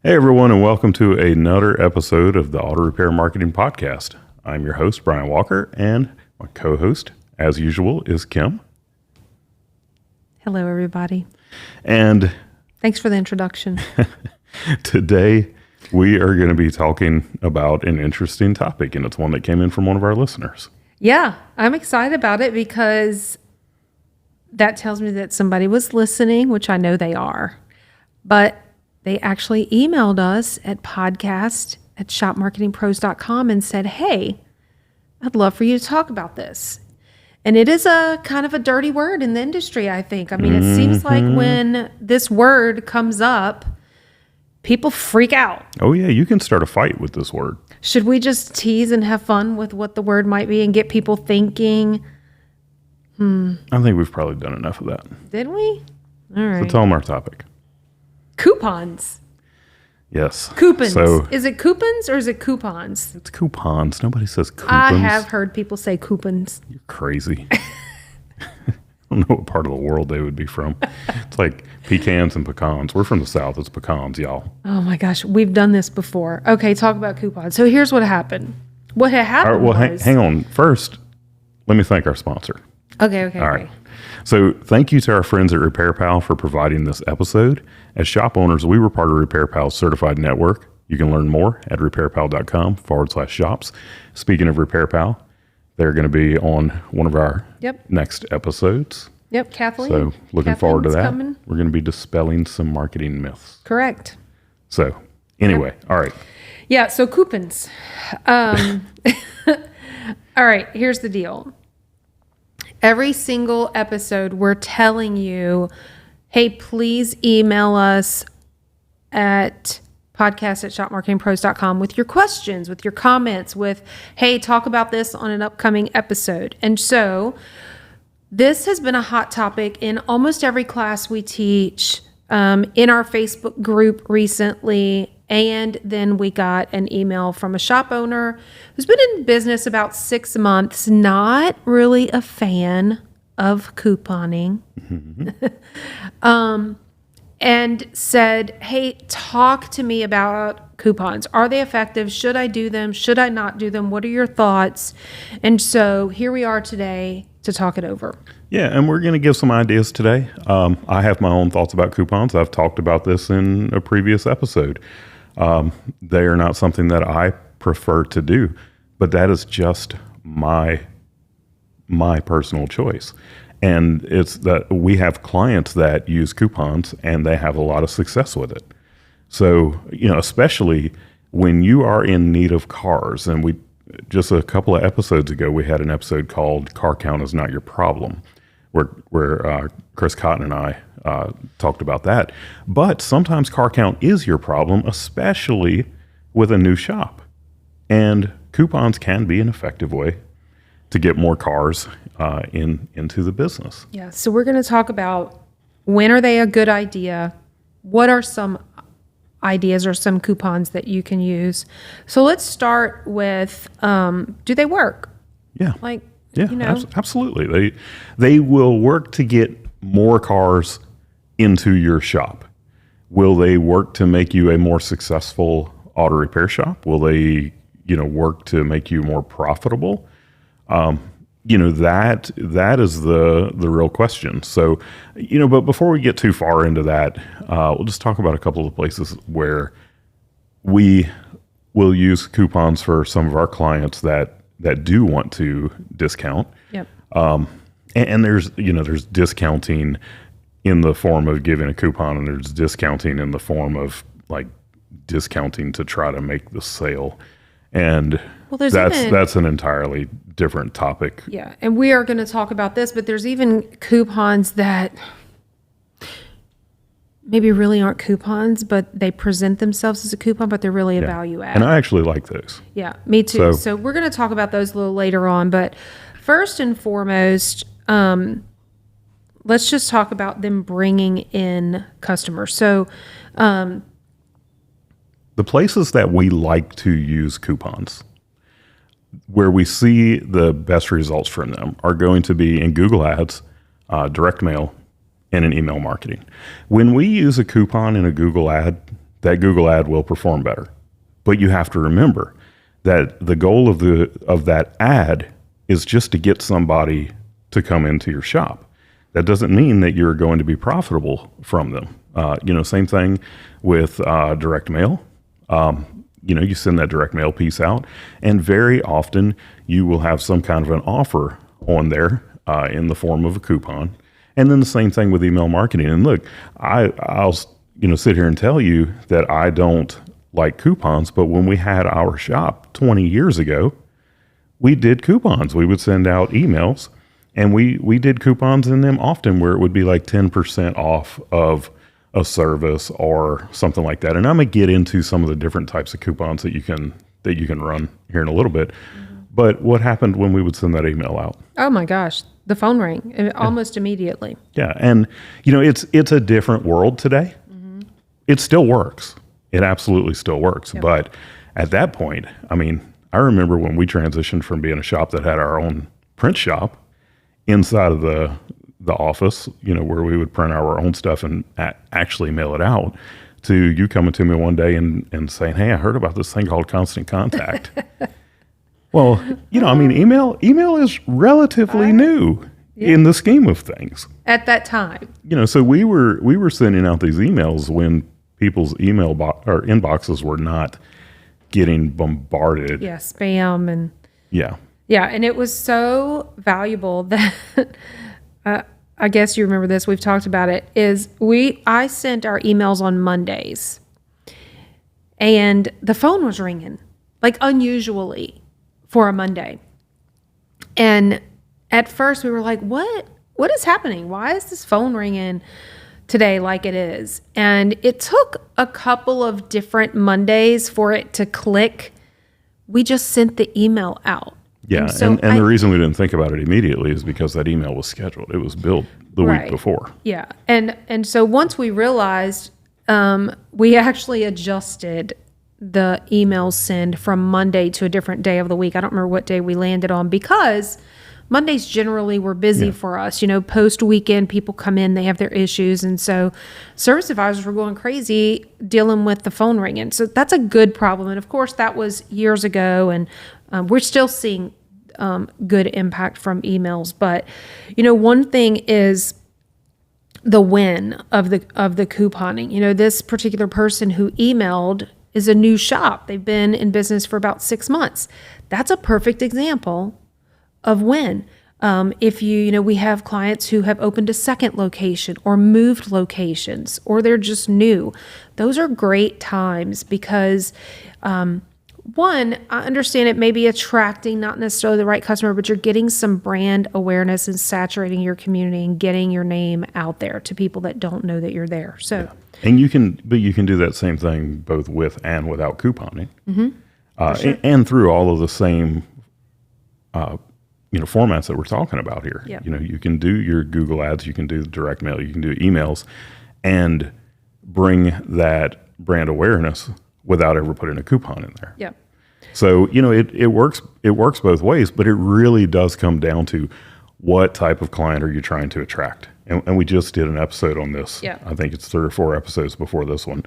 Hey everyone, and welcome to another episode of the Auto Repair Marketing Podcast. I'm your host, Brian Walker, and my co-host, as usual, is Kim. Hello, everybody. And thanks for the introduction. Today, we are going to be talking about an interesting topic, and it's one that came in from one of our listeners. Yeah, I'm excited about it because that tells me that somebody was listening, which I know they are. But they actually emailed us at podcast@shopmarketingpros.com and said, hey, I'd love for you to talk about this. And it is a kind of a dirty word in the industry, I think. I mean, it seems like when this word comes up, people freak out. Oh yeah, you can start a fight with this word. Should we just tease and have fun with what the word might be and get people thinking? I think we've probably done enough of that. Did we? All right. So tell them our topic. Coupons. Yes. Coupons. So is it coupons or is it coupons? it's coupons. Nobody says coupons. I have heard people say coupons. You're crazy. I don't know what part of the world they would be from. It's like pecans and pecans. We're from the South. It's pecans, y'all. Oh my gosh, we've done this before. Okay, talk about coupons. So here's what happened. What had happened All right, well, was... hang on. First, let me thank our sponsor. Okay. All right. So thank you to our friends at RepairPal for providing this episode. As shop owners, we were part of RepairPal's certified network. You can learn more at repairpal.com/shops. Speaking of RepairPal, they're going to be on one of our next episodes. Yep, Kathleen. So looking forward to that. Coming. We're going to be dispelling some marketing myths. Correct. So anyway, all right. Yeah, so coupons. All right, here's the deal. Every single episode, we're telling you, hey, please email us at podcast@shopmarketingpros.com with your questions, with your comments, with, hey, talk about this on an upcoming episode. And so this has been a hot topic in almost every class we teach, in our Facebook group recently. And then we got an email from a shop owner who's been in business about 6 months, not really a fan of couponing, and said, hey, talk to me about coupons. Are they effective? Should I do them? Should I not do them? What are your thoughts? And so here we are today to talk it over. Yeah, and we're going to give some ideas today. I have my own thoughts about coupons. I've talked about this in a previous episode. They are not something that I prefer to do, but that is just my personal choice. And it's that we have clients that use coupons and they have a lot of success with it. So, especially when you are in need of cars, and we just a couple of episodes ago, we had an episode called Car Count is Not Your Problem, where Chris Cotton and I talked about that. But sometimes car count is your problem, especially with a new shop. And coupons can be an effective way to get more cars into the business. Yeah, so we're going to talk about when are they a good idea? What are some ideas or some coupons that you can use? So let's start with, do they work? Yeah. Yeah, absolutely. They will work to get more cars into your shop. Will they work to make you a more successful auto repair shop? Will they, work to make you more profitable? That is the real question. So, but before we get too far into that, we'll just talk about a couple of places where we will use coupons for some of our clients that do want to discount. Yep. And there's discounting in the form of giving a coupon, and there's discounting in the form of like discounting to try to make the sale. And that's an entirely different topic. Yeah. And we are going to talk about this, but there's even coupons that maybe really aren't coupons, but they present themselves as a coupon, but they're really a value add. And I actually like those. Yeah, me too. So we're going to talk about those a little later on. But first and foremost, let's just talk about them bringing in customers. So the places that we like to use coupons, where we see the best results from them, are going to be in Google Ads, direct mail, and in email marketing. When we use a coupon in a Google ad that Google ad will perform better. But you have to remember that the goal of that ad is just to get somebody to come into your shop. That doesn't mean that you're going to be profitable from them. Same thing with direct mail. You send that direct mail piece out, and very often you will have some kind of an offer on there in the form of a coupon. And then the same thing with email marketing. And look, I'll sit here and tell you that I don't like coupons, but when we had our shop 20 years ago, we did coupons. We would send out emails, and we did coupons in them often where it would be like 10% off of a service or something like that. And I'm gonna get into some of the different types of coupons that you can run here in a little bit. Mm-hmm. But what happened when we would send that email out? Oh my gosh, the phone rang almost immediately. Yeah, and it's a different world today. Mm-hmm. It still works. It absolutely still works. Yep. But at that point, I remember when we transitioned from being a shop that had our own print shop inside of the office, where we would print our own stuff and actually mail it out, to you coming to me one day and saying, "Hey, I heard about this thing called Constant Contact." Well, email is relatively new in the scheme of things. At that time. So we were sending out these emails when people's email or inboxes were not getting bombarded. Yeah, spam and yeah, and it was so valuable that I guess you remember this. We've talked about it. I sent our emails on Mondays, and the phone was ringing like unusually for a Monday. And at first we were like, "What is happening? Why is this phone ringing today like it is?" And it took a couple of different Mondays for it to click. We just sent the email out. Yeah, and the reason we didn't think about it immediately is because that email was scheduled. It was built the week before. Yeah, and so once we realized, we actually adjusted the email send from Monday to a different day of the week. I don't remember what day we landed on, because Mondays generally were busy for us. Post weekend, people come in, they have their issues. And so service advisors were going crazy dealing with the phone ringing. So that's a good problem. And of course, that was years ago. And we're still seeing good impact from emails. But, one thing is the win of the couponing. This particular person who emailed is a new shop. They've been in business for about 6 months. That's a perfect example of when. If we have clients who have opened a second location or moved locations, or they're just new. Those are great times because, one, I understand it may be attracting not necessarily the right customer, but you're getting some brand awareness and saturating your community and getting your name out there to people that don't know that you're there. So, and you can do that same thing both with and without couponing, sure. and through all of the same formats that we're talking about here. Yep. You can do your Google ads, you can do direct mail, you can do emails, and bring that brand awareness without ever putting a coupon in there. Yep. So, it works both ways, but it really does come down to what type of client are you trying to attract? And we just did an episode on this. Yeah. I think it's 3 or 4 episodes before this one,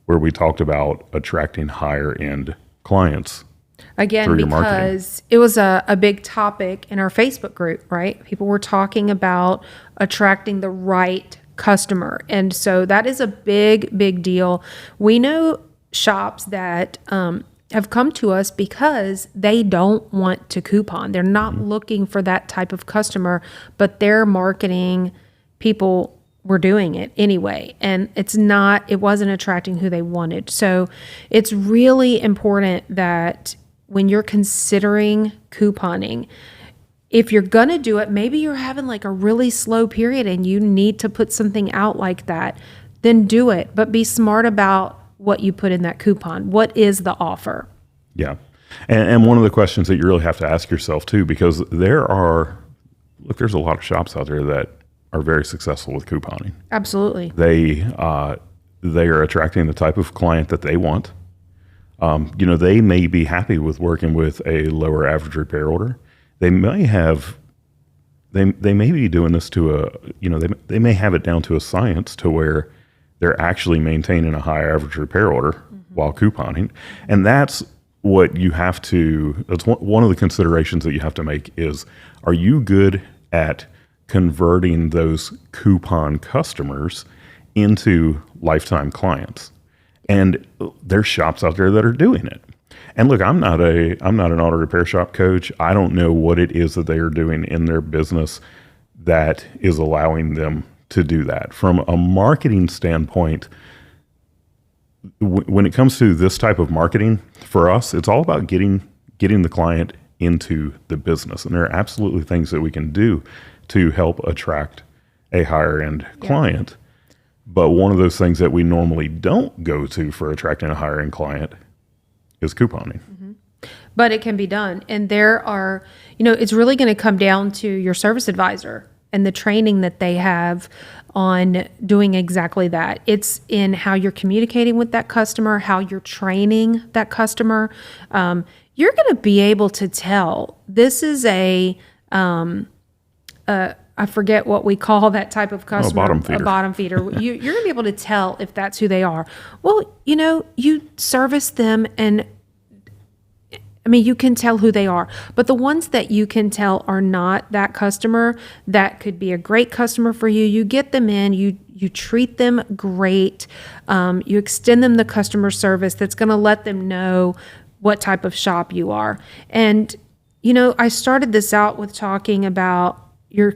where we talked about attracting higher end clients. Again, because it was a big topic in our Facebook group, right? People were talking about attracting the right customer. And so that is a big, big deal. We know shops that have come to us because they don't want to coupon. They're not looking for that type of customer, but their marketing people were doing it anyway. And it wasn't attracting who they wanted. So it's really important that when you're considering couponing, if you're going to do it, maybe you're having like a really slow period and you need to put something out like that, then do it. But be smart about what you put in that coupon. What is the offer? Yeah. And one of the questions that you really have to ask yourself too, because there's a lot of shops out there that are very successful with couponing. Absolutely. They are attracting the type of client that they want. They may be happy with working with a lower average repair order. They may be doing this they may have it down to a science to where they're actually maintaining a high average repair order while couponing. And that's what you have to, that's one of the considerations that you have to make is, are you good at converting those coupon customers into lifetime clients? And there's shops out there that are doing it. And look, I'm not an auto repair shop coach. I don't know what it is that they are doing in their business that is allowing them to do that. From a marketing standpoint, when it comes to this type of marketing, for us, it's all about getting the client into the business. And there are absolutely things that we can do to help attract a higher end client. But one of those things that we normally don't go to for attracting a higher end client is couponing. But it can be done. And there are, it's really going to come down to your service advisor and the training that they have on doing exactly that. It's in how you're communicating with that customer, how you're training that customer. You're going to be able to tell this is I forget what we call that type of customer. A bottom feeder. You're going to be able to tell if that's who they are. Well, you service them, and you can tell who they are. But the ones that you can tell are not that customer, that could be a great customer for you. You get them in, you treat them great. You extend them the customer service that's going to let them know what type of shop you are. And, I started this out with talking about your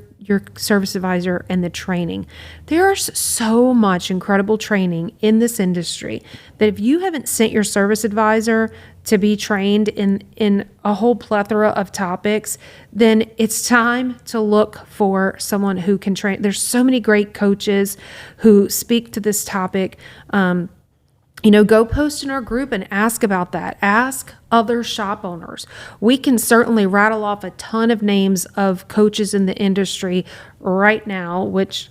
service advisor and the training. There's so much incredible training in this industry that if you haven't sent your service advisor to be trained in a whole plethora of topics, then it's time to look for someone who can train. There's so many great coaches who speak to this topic. Go post in our group and ask about that. Ask other shop owners. We can certainly rattle off a ton of names of coaches in the industry right now, which,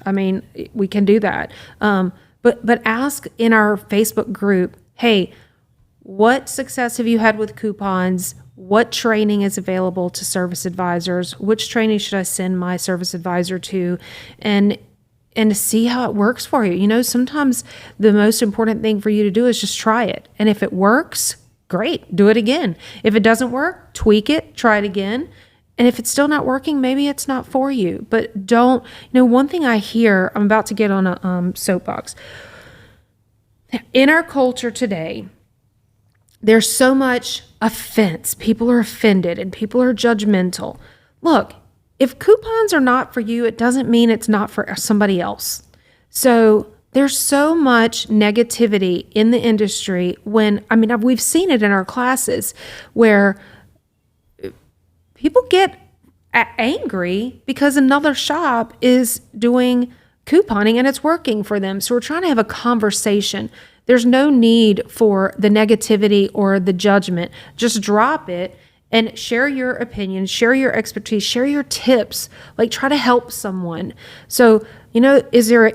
we can do that. But ask in our Facebook group, hey, what success have you had with coupons? What training is available to service advisors? Which training should I send my service advisor to? And to see how it works for you. Sometimes the most important thing for you to do is just try it. And if it works, great, do it again. If it doesn't work, tweak it, try it again. And if it's still not working, maybe it's not for you. But don't, one thing I hear, I'm about to get on a soapbox. In our culture today, there's so much offense. People are offended and people are judgmental. Look, if coupons are not for you, it doesn't mean it's not for somebody else. So there's so much negativity in the industry when, we've seen it in our classes where people get angry because another shop is doing couponing and it's working for them. So we're trying to have a conversation. There's no need for the negativity or the judgment. Just drop it and share your opinion, share your expertise, share your tips, try to help someone. So, is there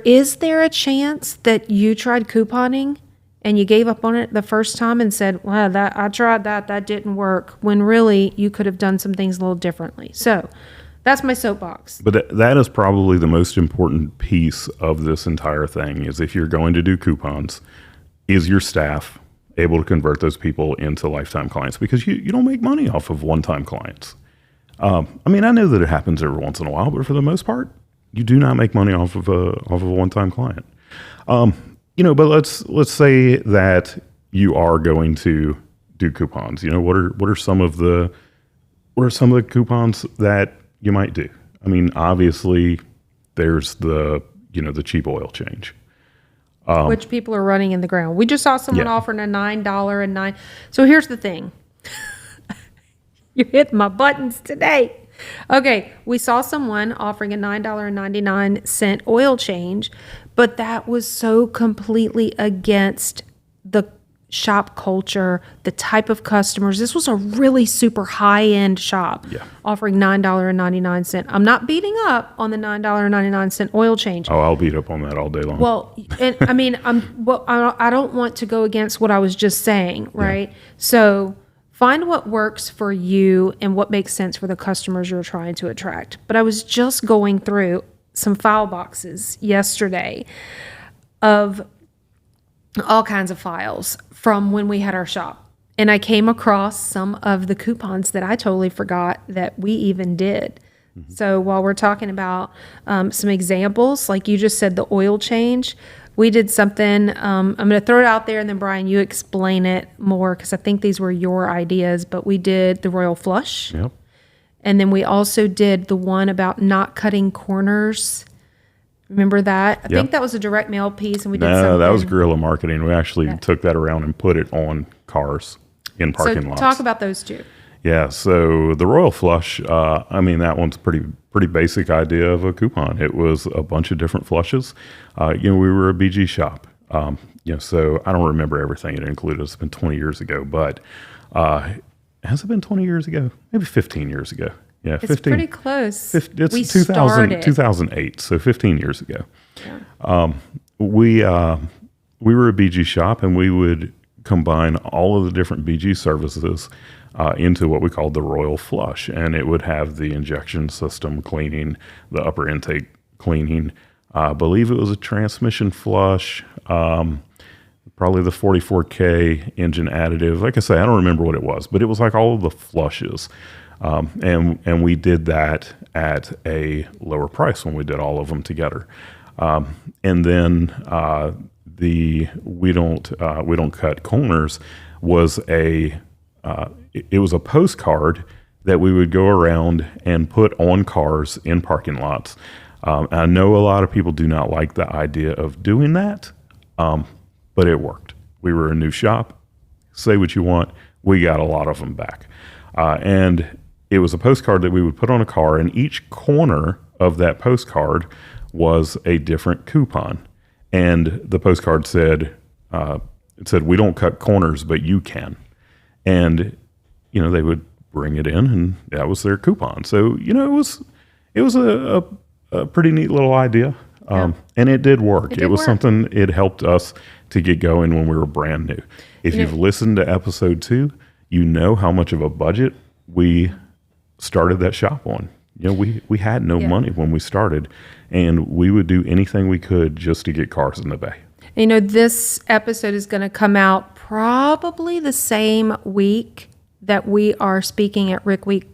a chance that you tried couponing and you gave up on it the first time and said, wow, I tried that didn't work, when really you could have done some things a little differently. So that's my soapbox. But that is probably the most important piece of this entire thing is if you're going to do coupons, is your staff able to convert those people into lifetime clients, because you don't make money off of one-time clients. I know that it happens every once in a while, but for the most part, you do not make money off of a one-time client. But let's say that you are going to do coupons. What are some of the coupons that you might do? Obviously, there's the cheap oil change. Which people are running in the ground. We just saw someone offering a $9.09. So here's the thing. You're hitting my buttons today. Okay, we saw someone offering a $9.99 oil change, but that was so completely against the shop culture, the type of customers. This was a really super high-end shop offering $9.99. I'm not beating up on the $9.99 oil change. Oh, I'll beat up on that all day long. Well, and I don't want to go against what I was just saying, right? Yeah. So find what works for you and what makes sense for the customers you're trying to attract. But I was just going through some file boxes yesterday of all kinds of files from when we had our shop. And I came across some of the coupons that I totally forgot that we even did. So while we're talking about some examples, like you just said, the oil change, we did something. I'm going to throw it out there, and then Brian, you explain it more because I think these were your ideas. But we did the royal flush, Yep. and then we also did the one about not cutting corners. Remember that? I think that was a direct mail piece, and we did something. No, that was guerrilla marketing. We actually took that around and put it on cars in parking lots. Talk about those two. Yeah, so the Royal Flush, I mean, that one's pretty basic idea of a coupon. It was a bunch of different flushes. We were a BG shop, so I don't remember everything it included. It's been 20 years ago, but has it been 20 years ago? Maybe 15 years ago. Yeah, it's 15. Pretty close. It's 2008, so 15 years ago. Yeah. We were a BG shop, and we would combine all of the different BG services into what we called the Royal Flush. And it would have the injection system cleaning, the upper intake cleaning. I believe it was a transmission flush, probably the 44K engine additive. Like I say, I don't remember what it was, but it was like all of the flushes. And we did that at a lower price when we did all of them together. And then we don't cut corners was it was a postcard that we would go around and put on cars in parking lots. I know a lot of people do not like the idea of doing that, but it worked. We were a new shop. Say what you want. We got a lot of them back. And it was a postcard that we would put on a car, and each corner of that postcard was a different coupon. And the postcard said, we don't cut corners, but you can. And, they would bring it in, and that was their coupon. So, it was a pretty neat little idea. And it did work. It was something, it helped us to get going when we were brand new. If you've listened to episode 2, you know how much of a budget we started that shop on. We had no money when we started, and we would do anything we could just to get cars in the bay. This episode is going to come out probably the same week that we are speaking at Rick White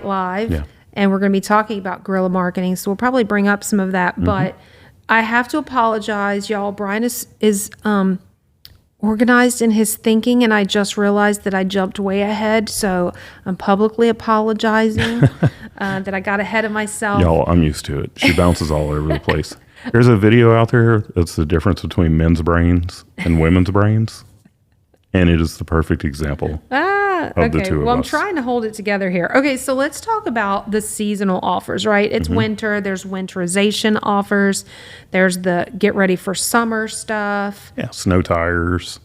Live. Yeah. And we're going to be talking about guerrilla marketing. So we'll probably bring up some of that. Mm-hmm. But I have to apologize, y'all. Brian is organized in his thinking, and I just realized that I jumped way ahead. So I'm publicly apologizing that I got ahead of myself. Y'all, I'm used to it. She bounces all over the place. There's a video out there that's the difference between men's brains and women's brains. And it is the perfect example of the two of us. I'm trying to hold it together here. Okay, so let's talk about the seasonal offers, right? It's winter. There's winterization offers. There's the get ready for summer stuff. Yeah, snow tires.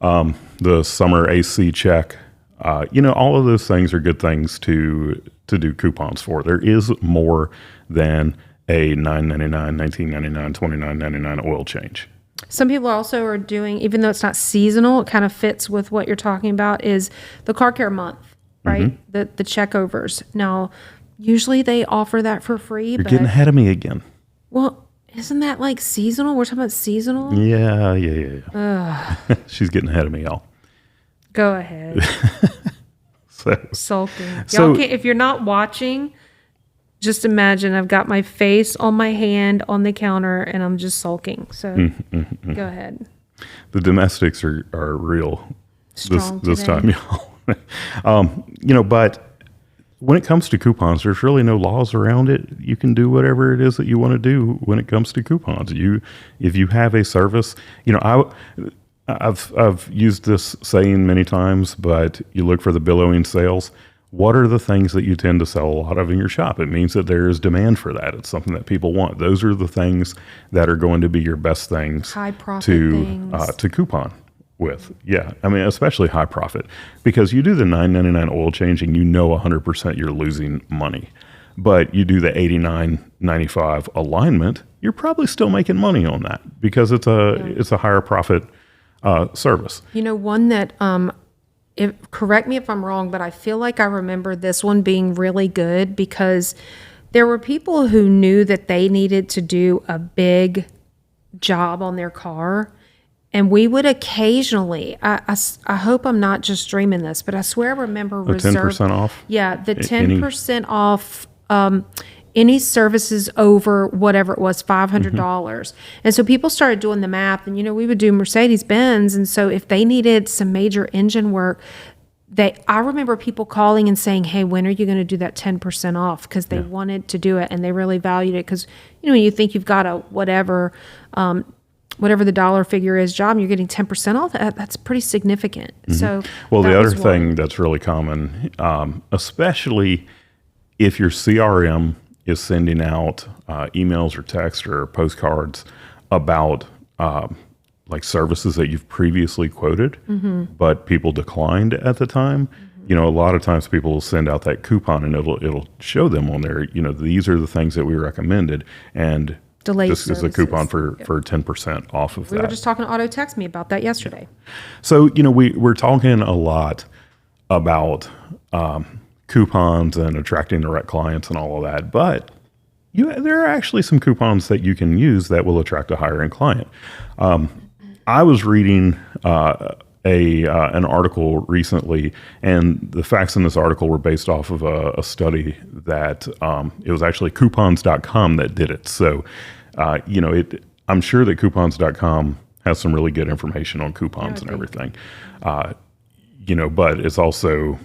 The summer AC check. All of those things are good things to do coupons for. There is more than a $9.99, $19.99, $29.99 oil change. Some people also are doing, even though it's not seasonal, it kind of fits with what you're talking about, is the car care month, right? The checkovers. Now, usually they offer that for free. You're getting ahead of me again. Well, isn't that like seasonal? We're talking about seasonal? Yeah. She's getting ahead of me, y'all. Go ahead. Sulking. So, y'all can't, if you're not watching, just imagine I've got my face on my hand on the counter and I'm just sulking. So go ahead. The domestics are real this time, y'all. But when it comes to coupons, there's really no laws around it. You can do whatever it is that you want to do when it comes to coupons. If you have a service, I've used this saying many times, but you look for the billowing sales. What are the things that you tend to sell a lot of in your shop? It means that there is demand for that. It's something that people want. Those are the things that are going to be your best things high profit to coupon with. Yeah, I mean, especially high profit, because you do the $9.99 oil change and 100% you're losing money. But you do the $89.95 alignment, you're probably still making money on that because it's a higher profit service. One that correct me if I'm wrong, but I feel like I remember this one being really good because there were people who knew that they needed to do a big job on their car. And we would occasionally, I hope I'm not just dreaming this, but I swear I remember 10% off? Yeah, the 10% off any services over whatever it was, $500. And so people started doing the math, and, we would do Mercedes-Benz. And so if they needed some major engine work, I remember people calling and saying, hey, when are you going to do that 10% off? Because they wanted to do it and they really valued it. Because, when you think you've got a whatever the dollar figure is job, and you're getting 10% off, that's pretty significant. So, well, the other thing that's really common, especially if your CRM is sending out emails or text or postcards about like services that you've previously quoted, but people declined at the time. A lot of times people will send out that coupon and it'll show them on there, these are the things that we recommended, and delayed this services. is a coupon for 10% off of that. We were just talking to Auto Text Me about that yesterday. So, we're talking a lot about coupons and attracting the right clients and all of that, but there are actually some coupons that you can use that will attract a higher end client. I was reading an article recently, and the facts in this article were based off of a study that it was actually coupons.com that did it. So, I'm sure that coupons.com has some really good information on coupons and everything. But it's also,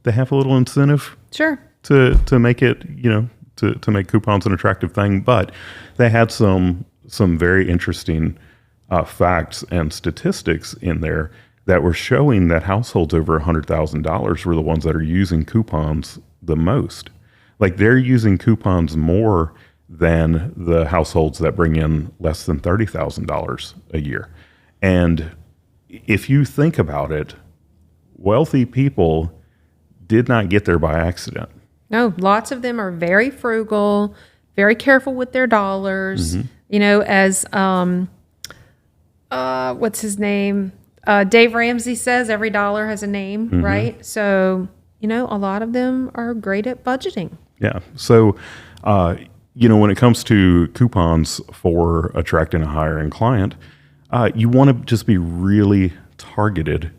they have a little incentive to make it, to make coupons an attractive thing. But they had some very interesting facts and statistics in there that were showing that households over $100,000 were the ones that are using coupons the most. Like, they're using coupons more than the households that bring in less than $30,000 a year. And if you think about it, wealthy people did not get there by accident. No, lots of them are very frugal, very careful with their dollars. As what's his name? Dave Ramsey says, every dollar has a name, right? So, a lot of them are great at budgeting. Yeah. So, when it comes to coupons for attracting a higher end client, you want to just be really targeted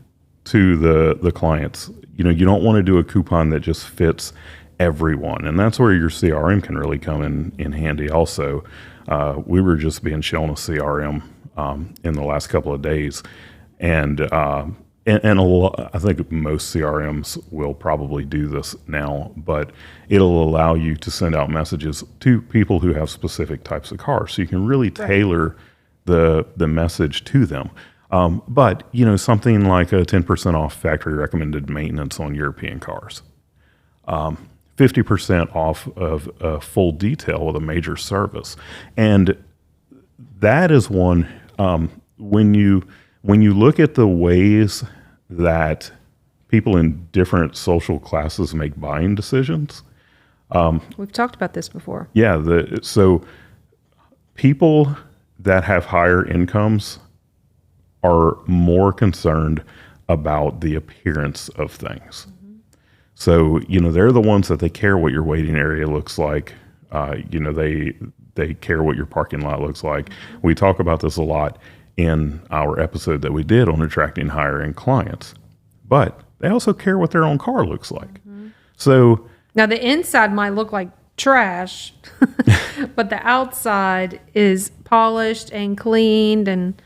to the clients. You don't want to do a coupon that just fits everyone. And that's where your CRM can really come in handy also. We were just being shown a CRM in the last couple of days. And I think most CRMs will probably do this now, but it'll allow you to send out messages to people who have specific types of cars. So you can really tailor the message to them. But, something like a 10% off factory recommended maintenance on European cars, 50% off of a full detail with a major service. And that is one, when you look at the ways that people in different social classes make buying decisions. We've talked about this before. Yeah. So people that have higher incomes are more concerned about the appearance of things. So, they're the ones that they care what your waiting area looks like. They care what your parking lot looks like. We talk about this a lot in our episode that we did on attracting higher end clients, but they also care what their own car looks like. So now the inside might look like trash, but the outside is polished and cleaned and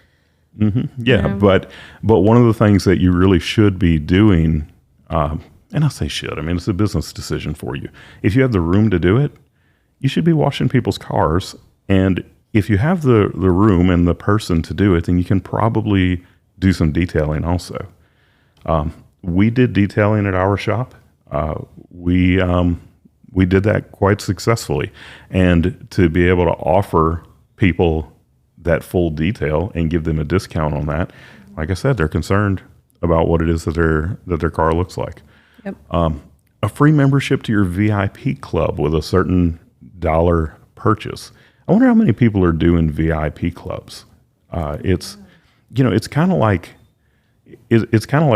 but one of the things that you really should be doing, and I say should, I mean, it's a business decision for you. If you have the room to do it, you should be washing people's cars. And if you have the room and the person to do it, then you can probably do some detailing also. We did detailing at our shop. We did that quite successfully. And to be able to offer people that full detail and give them a discount on that, like I said, they're concerned about what it is that their car looks like. Yep. A free membership to your VIP club with a certain dollar purchase. I wonder how many people are doing VIP clubs. It's kind of like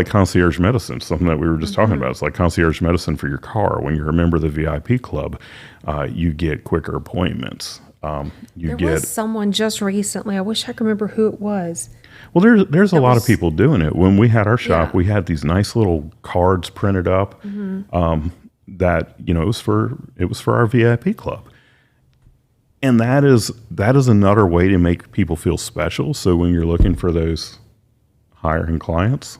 concierge medicine, something that we were just talking about. It's like concierge medicine for your car. When you're a member of the VIP club, you get quicker appointments. There was someone just recently. I wish I could remember who it was. Well, there's a lot of people doing it. When we had our shop, Yeah. we had these nice little cards printed up that it was for our VIP club, and that is another way to make people feel special. So when you're looking for those higher end clients,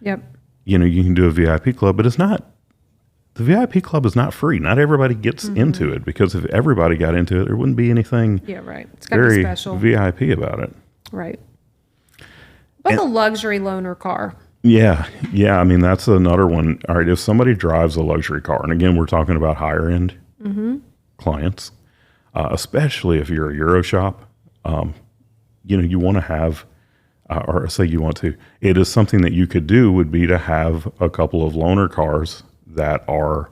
Yep. you can do a VIP club, but it's not. The VIP club is not free. Not everybody gets into it, because if everybody got into it, there wouldn't be anything Yeah, right. It's got to be very special. VIP about it. Right. But the luxury loaner car. Yeah. I mean, that's another one. All right, if somebody drives a luxury car, and again, we're talking about higher end clients, especially if you're a Euro shop, you want to have, or say you want to, it is something that you could do would be to have a couple of loaner cars that are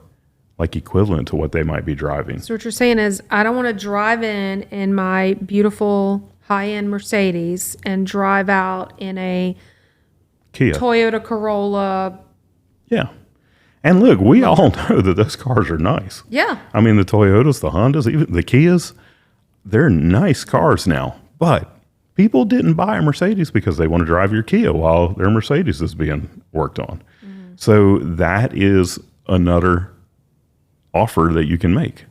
like equivalent to what they might be driving. So what you're saying is, I don't want to drive in my beautiful high-end Mercedes and drive out in a Kia. Toyota Corolla. Yeah. And look, we all know that those cars are nice. Yeah. I mean, the Toyotas, the Hondas, even the Kias, they're nice cars now. But people didn't buy a Mercedes because they want to drive your Kia while their Mercedes is being worked on. So that is another offer that you can make.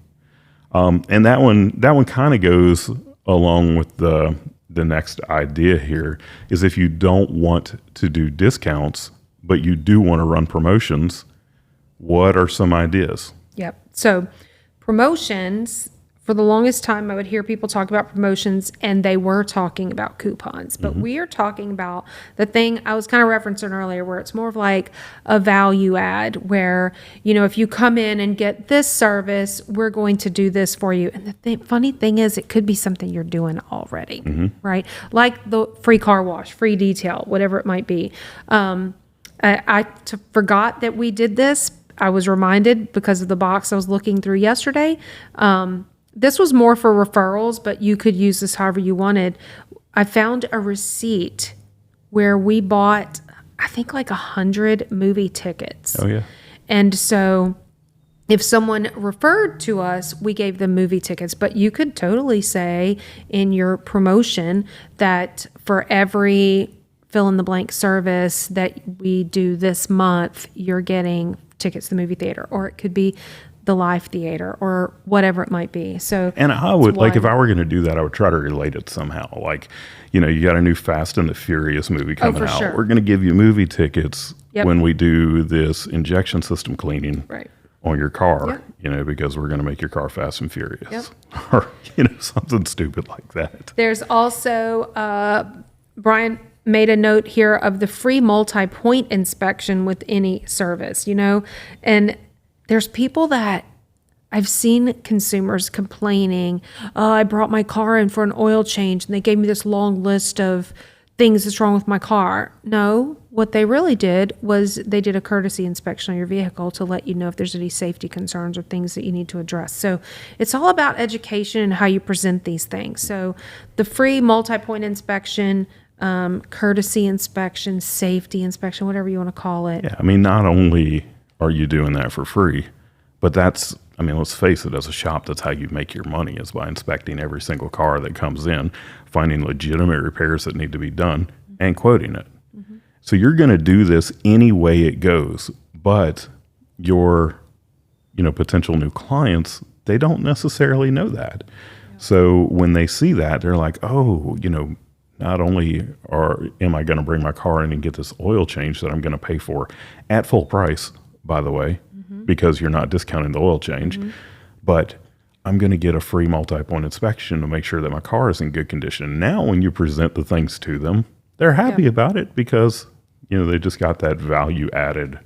And that one kind of goes along with the next idea here, is if you don't want to do discounts, but you do want to run promotions, what are some ideas? Yep. So promotions, for the longest time, I would hear people talk about promotions and they were talking about coupons. But we are talking about the thing I was kind of referencing earlier, where it's more of like a value add, where, if you come in and get this service, we're going to do this for you. And the funny thing is, it could be something you're doing already, right? Like the free car wash, free detail, whatever it might be. I forgot that we did this. I was reminded because of the box I was looking through yesterday. This was more for referrals, but you could use this however you wanted. I found a receipt where we bought, I think, like 100 movie tickets. Oh, yeah. And so if someone referred to us, we gave them movie tickets. But you could totally say in your promotion that for every fill in the blank service that we do this month, you're getting tickets to the movie theater, or it could be the live theater, or whatever it might be. So, and I would, like, if I were going to do that, I would try to relate it somehow. Like, you got a new Fast and the Furious movie coming out. Sure. We're going to give you movie tickets Yep. when we do this injection system cleaning on your car, because we're going to make your car fast and furious, or, something stupid like that. There's also, Brian made a note here of the free multi-point inspection with any service, and there's people that I've seen consumers complaining, I brought my car in for an oil change and they gave me this long list of things that's wrong with my car. No, what they really did was they did a courtesy inspection on your vehicle to let you know if there's any safety concerns or things that you need to address. So it's all about education and how you present these things. So the free multi-point inspection, courtesy inspection, safety inspection, whatever you want to call it. Yeah, I mean, not only are you doing that for free, but let's face it, as a shop, that's how you make your money, is by inspecting every single car that comes in, finding legitimate repairs that need to be done, and quoting it. So you're going to do this any way it goes, but your, potential new clients, they don't necessarily know that. Yeah. So when they see that, they're like, oh, not only am I going to bring my car in and get this oil change that I'm going to pay for at full price, by the way, because you're not discounting the oil change, but I'm going to get a free multi-point inspection to make sure that my car is in good condition. Now, when you present the things to them, they're happy about it because, they just got that value added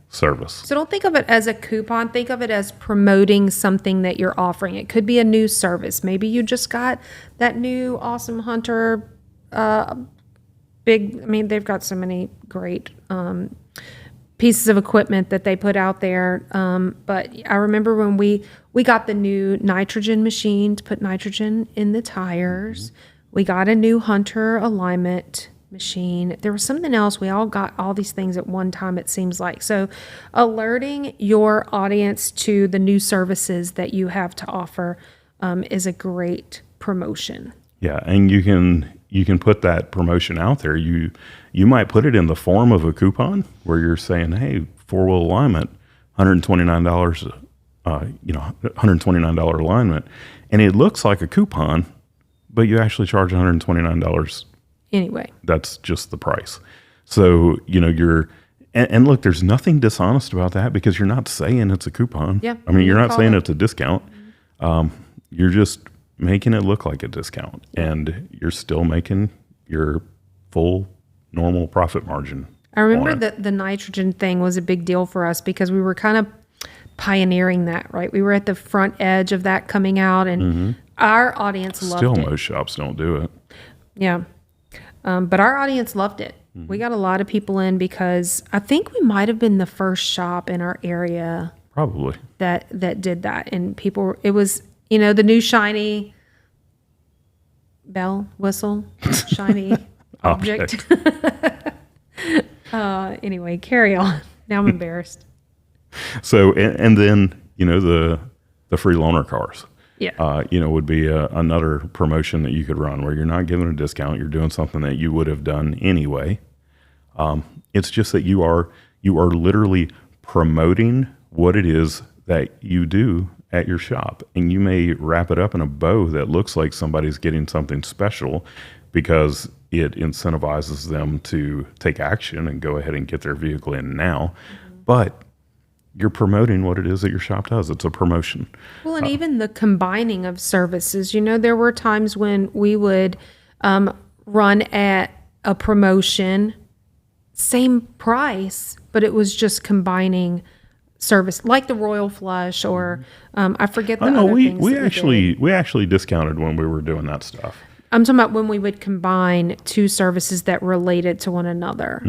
service. So don't think of it as a coupon. Think of it as promoting something that you're offering. It could be a new service. Maybe you just got that new awesome Hunter they've got so many great pieces of equipment that they put out there. But I remember when we got the new nitrogen machine to put nitrogen in the tires. We got a new Hunter alignment machine. There was something else. We all got all these things at one time, it seems like. So alerting your audience to the new services that you have to offer is a great promotion. Yeah, and you can put that promotion out there. You might put it in the form of a coupon where you're saying, "Hey, 4-wheel alignment, $129, $129 alignment," and it looks like a coupon, but you actually charge $129 anyway. That's just the price. So and look, there's nothing dishonest about that because you're not saying it's a coupon. Yeah, I mean, you're not saying it. it's a discount. You're just making it look like a discount, and you're still making your full normal profit margin. I remember that the nitrogen thing was a big deal for us because we were kind of pioneering that, right? We were at the front edge of that coming out, and our audience loved it. Still, most shops don't do it. Yeah. But our audience loved it. We got a lot of people in because I think we might have been the first shop in our area Probably. that did that. And it was, the new shiny bell, whistle, shiny object. Anyway, carry on. Now I'm embarrassed. So, and then, the free loaner cars. Yeah. Would be another promotion that you could run where you're not giving a discount. You're doing something that you would have done anyway. It's just that you are literally promoting what it is that you do at your shop. And you may wrap it up in a bow that looks like somebody's getting something special because it incentivizes them to take action and go ahead and get their vehicle in now. But you're promoting what it is that your shop does. It's a promotion. Well, and even the combining of services, there were times when we would run at a promotion, same price, but it was just combining service, like the Royal Flush or I forget the other things. We actually discounted when we were doing that stuff. I'm talking about when we would combine two services that related to one another.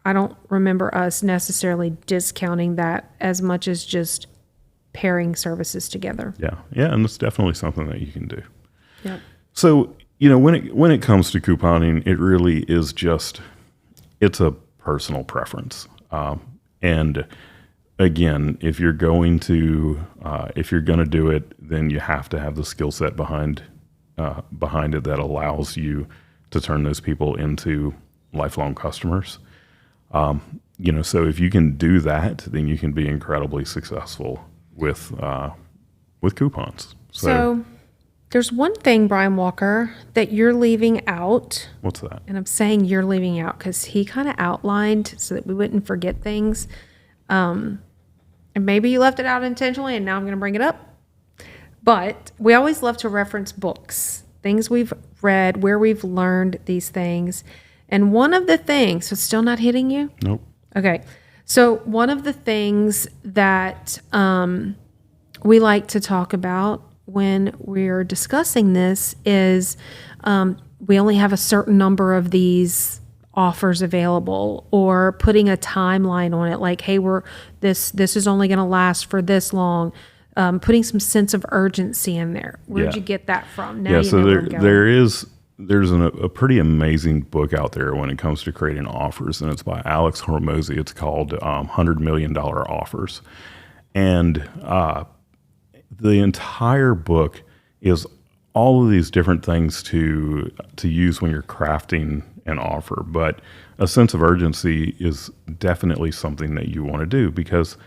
I don't remember us necessarily discounting that as much as just pairing services together. Yeah, and it's definitely something that you can do. Yeah. So, when it comes to couponing, it really is it's a personal preference. And again, if you're going to do it, then you have to have the skill set behind it that allows you to turn those people into lifelong customers. So if you can do that, then you can be incredibly successful with coupons. So there's one thing, Brian Walker, that you're leaving out. What's that? And I'm saying you're leaving out because he kind of outlined so that we wouldn't forget things. And maybe you left it out intentionally, and now I'm going to bring it up. But we always love to reference books, things we've read, where we've learned these things. And one of the things, so it's still not hitting you? Nope. Okay. So one of the things that we like to talk about when we're discussing this is we only have a certain number of these offers available, or putting a timeline on it, like, hey, this is only going to last for this long. Putting some sense of urgency in there. Where'd you get that from? Now so there's a pretty amazing book out there when it comes to creating offers, and it's by Alex Hormozy. It's called $100 Million Offers. And the entire book is all of these different things to use when you're crafting an offer. But a sense of urgency is definitely something that you want to do because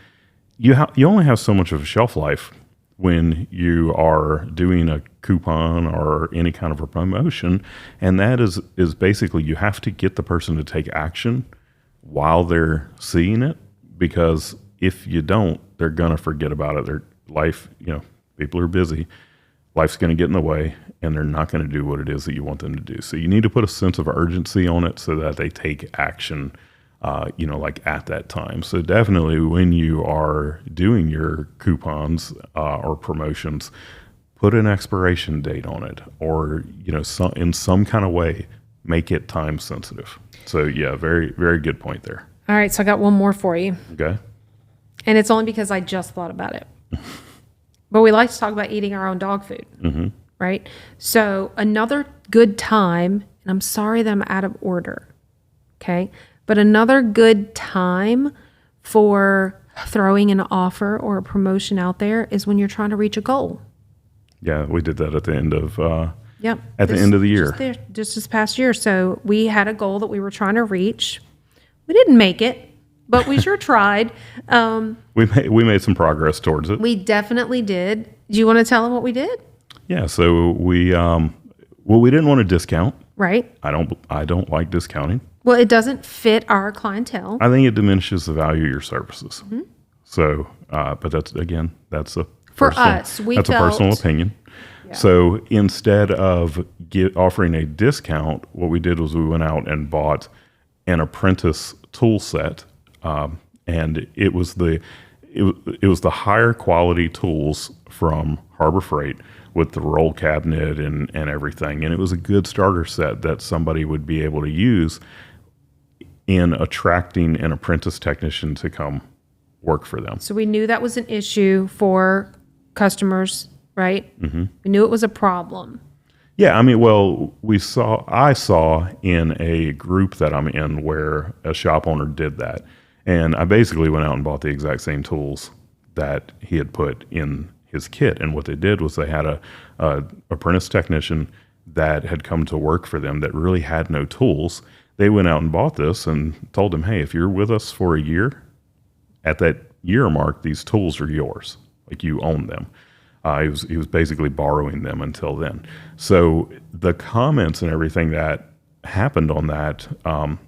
you only have so much of a shelf life when you are doing a coupon or any kind of a promotion. And that is basically you have to get the person to take action while they're seeing it, because if you don't, they're going to forget about it. Their life, people are busy. Life's going to get in the way, and they're not going to do what it is that you want them to do. So you need to put a sense of urgency on it so that they take action like at that time. So definitely when you are doing your coupons or promotions, put an expiration date on it, or, in some kind of way, make it time sensitive. So yeah, very, very good point there. All right. So I got one more for you. Okay. And it's only because I just thought about it. But we like to talk about eating our own dog food, right? So another good time, and I'm sorry that I'm out of order, okay? But another good time for throwing an offer or a promotion out there is when you're trying to reach a goal. Yeah, we did that at the end of Yep. at the end of the year. Just this past year. So we had a goal that we were trying to reach. We didn't make it, but we sure tried. We made some progress towards it. We definitely did. Do you want to tell them what we did? Yeah, so we we didn't want to discount. Right. I don't like discounting. Well, it doesn't fit our clientele. I think it diminishes the value of your services. Mm-hmm. So, but that's a For personal, us, that's a personal opinion. Yeah. So instead of offering a discount, what we did was we went out and bought an apprentice tool set, and it was the higher quality tools from Harbor Freight with the roll cabinet and everything, and it was a good starter set that somebody would be able to use in attracting an apprentice technician to come work for them. So we knew that was an issue for customers, right? Mm-hmm. We knew it was a problem. Yeah, I mean, well, I saw in a group that I'm in where a shop owner did that, and I basically went out and bought the exact same tools that he had put in his kit. And what they did was they had a apprentice technician that had come to work for them that really had no tools. They went out and bought this and told him, hey, if you're with us for a year, at that year mark, these tools are yours. Like, you own them. He was basically borrowing them until then. So the comments and everything that happened on that,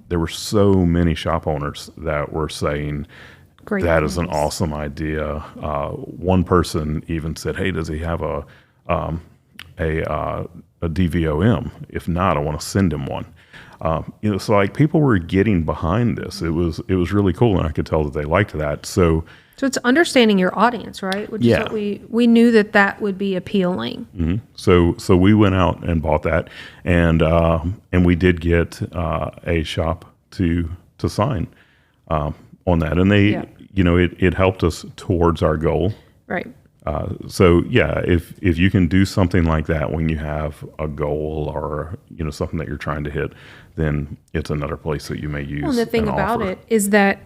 there were so many shop owners that were saying, great, that is an awesome idea. One person even said, hey, does he have a DVOM? If not, I want to send him one. So like, people were getting behind this. It was really cool, and I could tell that they liked that. So it's understanding your audience, right? Which is what we knew that would be appealing. Mm-hmm. So we went out and bought that, and we did get a shop to sign on that, and they, it helped us towards our goal. Right. So yeah, if you can do something like that when you have a goal or something that you're trying to hit, then it's another place that you may use. Well, and the thing about it is that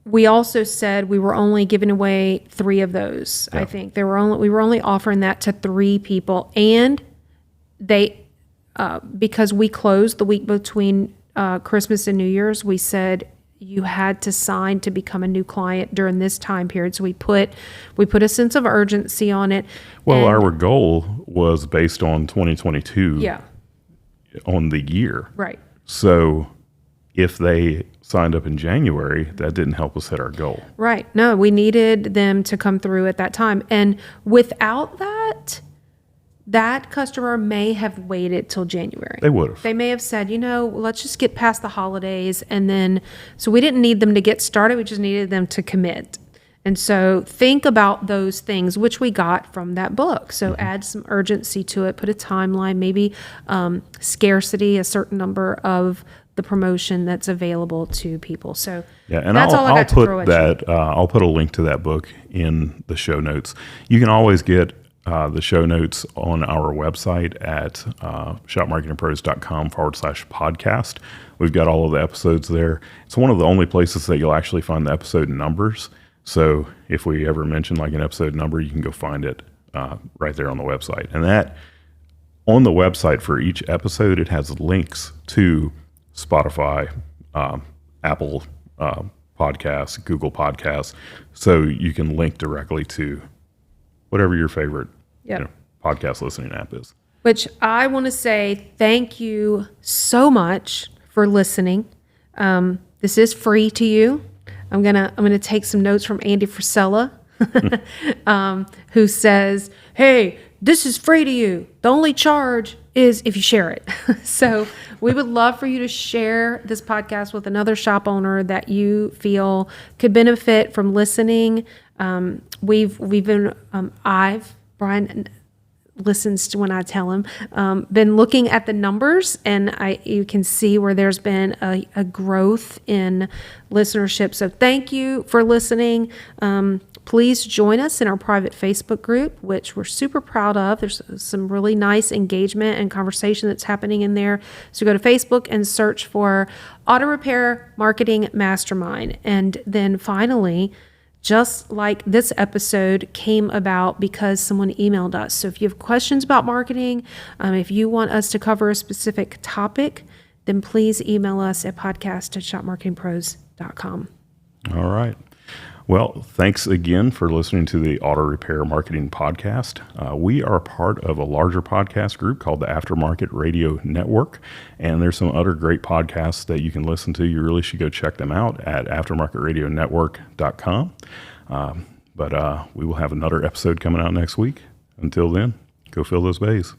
we also said we were only giving away 3 of those. Yeah. I think we were only offering that to 3 people, and they because we closed the week between Christmas and New Year's, we said you had to sign to become a new client during this time period. So we put a sense of urgency on it. Well, our goal was based on 2022. Yeah. On the year. Right. So if they signed up in January, that didn't help us hit our goal. Right. No, we needed them to come through at that time. And without that customer may have waited till January. They would have. They may have said, let's just get past the holidays. And then, so we didn't need them to get started. We just needed them to commit. And so think about those things, which we got from that book. So add some urgency to it, put a timeline, maybe scarcity, a certain number of the promotion that's available to people. So yeah, and I'll put a link to that book in the show notes. You can always get the show notes on our website at shopmarketingpros.com/podcast. We've got all of the episodes there. It's one of the only places that you'll actually find the episode numbers. So if we ever mention like an episode number, you can go find it right there on the website. And that on the website for each episode, it has links to Spotify, Apple Podcasts, Google Podcasts. So you can link directly to whatever your favorite podcast listening app is. Which I want to say thank you so much for listening. This is free to you. I'm gonna take some notes from Andy Frisella, who says, "Hey, this is free to you. The only charge is if you share it." So we would love for you to share this podcast with another shop owner that you feel could benefit from listening. Brian listens to when I tell him, been looking at the numbers, and you can see where there's been a growth in listenership. So thank you for listening. Please join us in our private Facebook group, which we're super proud of. There's some really nice engagement and conversation that's happening in there. So go to Facebook and search for Auto Repair Marketing Mastermind. And then finally, just like this episode came about because someone emailed us. So if you have questions about marketing, if you want us to cover a specific topic, then please email us at podcast@shopmarketingpros.com. All right. Well, thanks again for listening to the Auto Repair Marketing Podcast. We are part of a larger podcast group called the Aftermarket Radio Network, and there's some other great podcasts that you can listen to. You really should go check them out at aftermarketradionetwork.com. But we will have another episode coming out next week. Until then, go fill those bays.